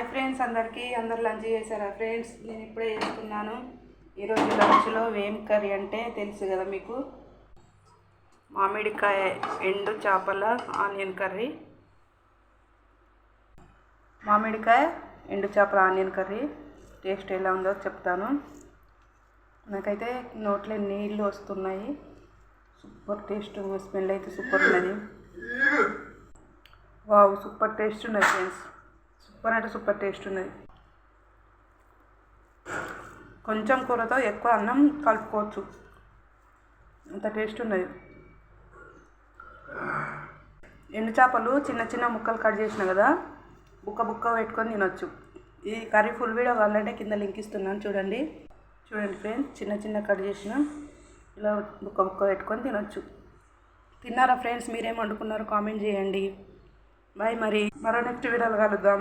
Hi friends, అందరు lunch చేశారా friends? నేను ఇప్పుడే చేస్తున్నాను. ఈరోజు లంచ్లో ఏం కర్రీ అంటే తెలుసు కదా మీకు, మామిడికాయ ఎండు చేపల ఆనియన్ కర్రీ. మామిడికాయ ఎండు చేపల ఆనియన్ కర్రీ టేస్ట్ ఎలా ఉందో చెప్తాను. నాకైతే నోట్లో నీళ్ళు వస్తున్నాయి. సూపర్ టేస్ట్, స్మెల్ అయితే సూపర్ ఉన్నది. వావ్, సూపర్ టేస్ట్ ఉన్నది ఫ్రెండ్స్. సూపర్ అంటే సూపర్ టేస్ట్ ఉన్నది. కొంచెం కూరతో ఎక్కువ అన్నం కలుపుకోవచ్చు, అంత టేస్ట్ ఉన్నది. ఎండు చేపలు చిన్న చిన్న ముక్కలు కట్ చేసిన కదా, బుక్క పెట్టుకొని తినొచ్చు. ఈ కర్రీ ఫుల్ వీడియో కావాలంటే కింద లింక్ ఇస్తున్నాను, చూడండి ఫ్రెండ్స్. చిన్న కట్ చేసిన ఇలా బుక్క పెట్టుకొని తినొచ్చు. తిన్నారా ఫ్రెండ్స్? మీరేం వండుకున్నారో కామెంట్ చేయండి. బాయ్, మరో నెక్స్ట్ వీడియోలో కలుద్దాం.